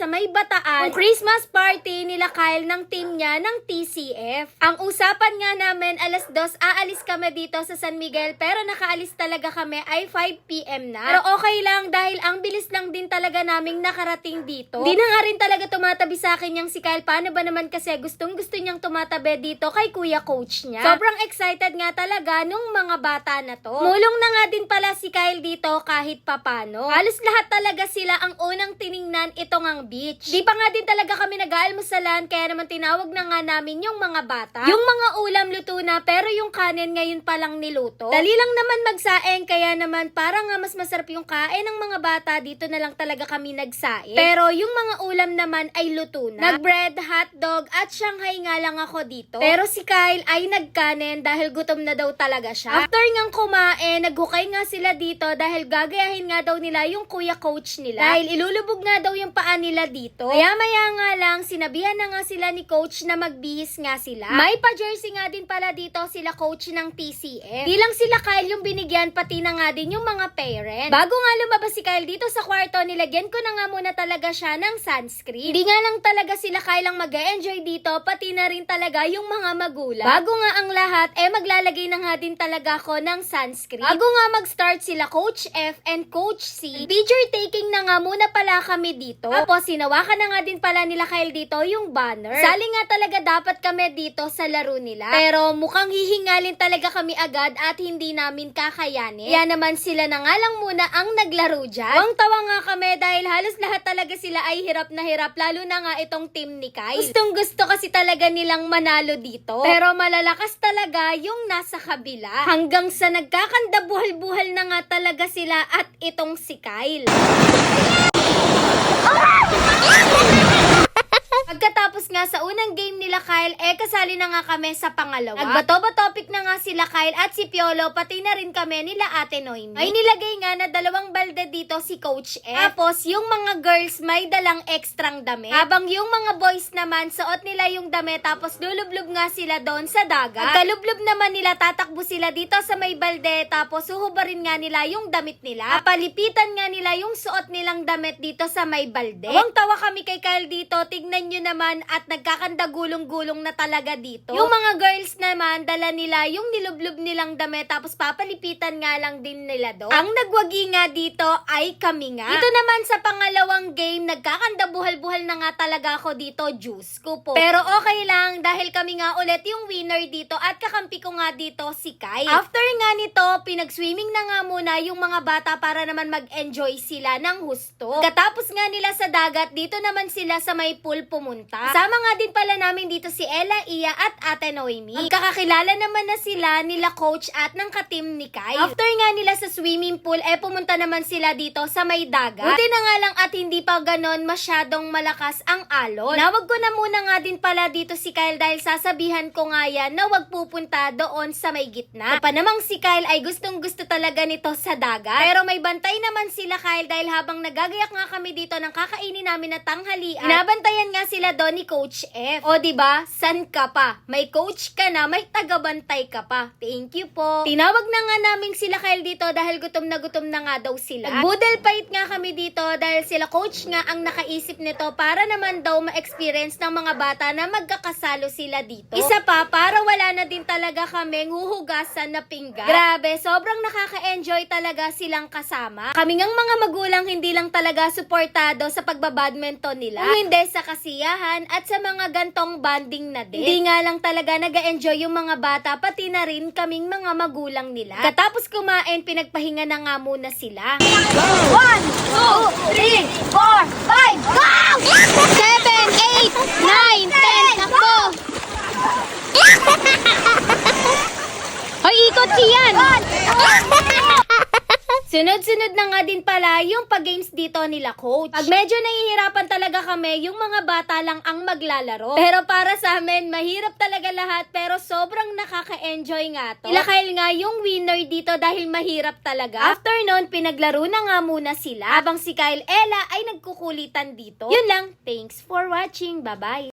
sa may Bataan, ang Christmas party nila Kyle ng team niya ng TCF. Ang usapan nga namin, 2:00 aalis kami dito sa San Miguel, pero nakaalis talaga kami ay 5 PM na. Pero okay lang dahil ang bilis lang din talaga naming nakarating dito. Di na nga rin talaga tumatabi sa akin yung si Kyle. Paano ba naman kasi gustong gusto niyang tumatabi dito kay kuya coach niya. Sobrang excited nga talaga nung mga bata na to. Mulong na nga din pala si Kyle dito kahit papano. Halos lahat talaga sila ang unang tiningnan itong ang beach. Di pa nga din talaga kami nag-aalmusalan, kaya naman tinawag na nga namin yung mga bata. Yung mga ulam luto na, pero yung kanin ngayon palang niluto. Dali lang naman magsaing, kaya naman parang nga mas masarap yung kain ng mga bata. Dito na lang talaga kami nagsaing. Pero yung mga ulam naman ay luto na. Nag-bread, hotdog, at Shanghai nga lang ako dito. Pero si Kyle ay nagkanin dahil gutom na daw talaga siya. After ngang kumain, naghukay nga sila dito dahil gagayahin nga daw nila yung kuya coach nila. Dahil ilulubog nga daw yung paa nila dito. Maya-maya nga lang, sinabihan na nga sila ni coach na magbihis nga sila. May pa-jersey nga din pala dito sila coach ng TCF. Di lang sila Kyle yung binigyan, pati na nga din yung mga parents. Bago nga lumabas si Kyle dito sa kwarto, nilagyan ko na nga muna talaga siya ng sunscreen. Di nga lang talaga sila Kyle ang mag-e-enjoy dito, pati na rin talaga yung mga magulang. Bago nga ang lahat, maglalagay na nga din talaga ako ng sunscreen. Bago nga mag-start sila Coach F and Coach C, picture taking na nga muna pala kami dito. Tapos sinawakan na nga din pala nila Kyle dito yung banner. Sali nga talaga dapat kami dito sa laro nila. Pero mukhang hihingalin talaga kami agad at hindi namin kakayanin. Kaya naman sila na nga lang muna ang naglaro dyan. Tawa nga kami dahil halos lahat talaga sila ay hirap na hirap, lalo na nga itong team ni Kyle. Gustong gusto kasi talaga nilang manalo dito. Pero malalakas talaga yung nasa kabila. Hanggang sa nagkakandabuhal-buhal na nga talaga sila at itong si Kyle. Pagkatapos nga sa unang game nila Kyle, kasali na nga kami sa pangalawa. Nagbato-topic na nga sila Kyle at si Piolo, pati na rin kami nila Ate Noemi. May nilagay nga na 2 balde dito si Coach F. Tapos yung mga girls may dalang ekstrang damit. Habang yung mga boys naman, suot nila yung damit tapos lulublob nga sila doon sa dagat. Pagkalublob naman nila, tatakbo sila dito sa may balde tapos huhubarin nga nila yung damit nila. Palipitan nga nila yung suot nilang damit dito sa may balde. Tawa kami kay Kyle dito, tignan nyo naman at nagkakandagulong-gulong na talaga dito. Yung mga girls naman, dala nila yung nilublob nilang damit tapos papalipitan nga lang din nila doon. Ang nagwagi nga dito ay kami nga. Dito naman sa pangalawang game, nagkakandabuhal-buhal na nga talaga ako dito, juice ko po. Pero okay lang dahil kami nga ulit yung winner dito at kakampi ko nga dito si Kai. After nga nito, pinag-swimming na nga muna yung mga bata para naman mag-enjoy sila ng husto. Katapos nga nila sa dagat, dito naman sila sa may pool pumunta. Kasama nga din pala namin dito si Ella, Iya at Ate Noemi. Magkakakilala naman na sila nila coach at ng ka-team ni Kai. After nga nila sa swimming pool, pumunta naman sila dito sa may dagat. Buti na nga lang at hindi pa ganon masyadong malakas ang alon. Nawag ko na muna nga din pala dito si Kyle dahil sasabihan ko nga yan na wag pupunta doon sa may gitna. Pa namang si Kyle ay gustong gusto talaga nito sa dagat. Pero may bantay naman sila Kyle dahil habang nagagayak nga kami dito ng kakainin namin na tanghalian, binabantayan nga sila doon ni Coach F. O diba, san ka pa? May coach ka na, may tagabantay ka pa. Thank you po. Tinawag na nga namin sila Kyle dito dahil gutom na nga daw sila. Nag-boodle fight nga kami dito dahil sila coach nga ang nakaisip nito para naman daw ma-experience ng mga bata na magkakasalo sila dito. Isa pa, para wala na din talaga kaming huhugasan na pinggan. Grabe, sobrang nakaka-enjoy talaga silang kasama. Kami ngang mga magulang hindi lang talaga suportado sa pagbabadminton nila, kung hindi sa kasiyahan at sa mga gantong banding na din. Hindi nga lang talaga nag-enjoy yung mga bata, pati na rin kaming mga magulang nila. Katapos kumain, pinagpahinga na nga muna sila. 1, 2, 3, 4, 5, go! 7, 8, 9, 10, ako! Hoy, ikot siyan! Sunod-sunod na nga din pala yung pag-games dito nila coach. Pag medyo nahihirapan talaga kami, yung mga bata lang ang maglalaro. Pero para sa amin, mahirap talaga lahat pero sobrang nakaka-enjoy nga to. Kyle nga yung winner dito dahil mahirap talaga. After nun, pinaglaro na nga muna sila habang si Kyle, Ella ay nagkukulitan dito. Yun lang. Thanks for watching. Bye-bye.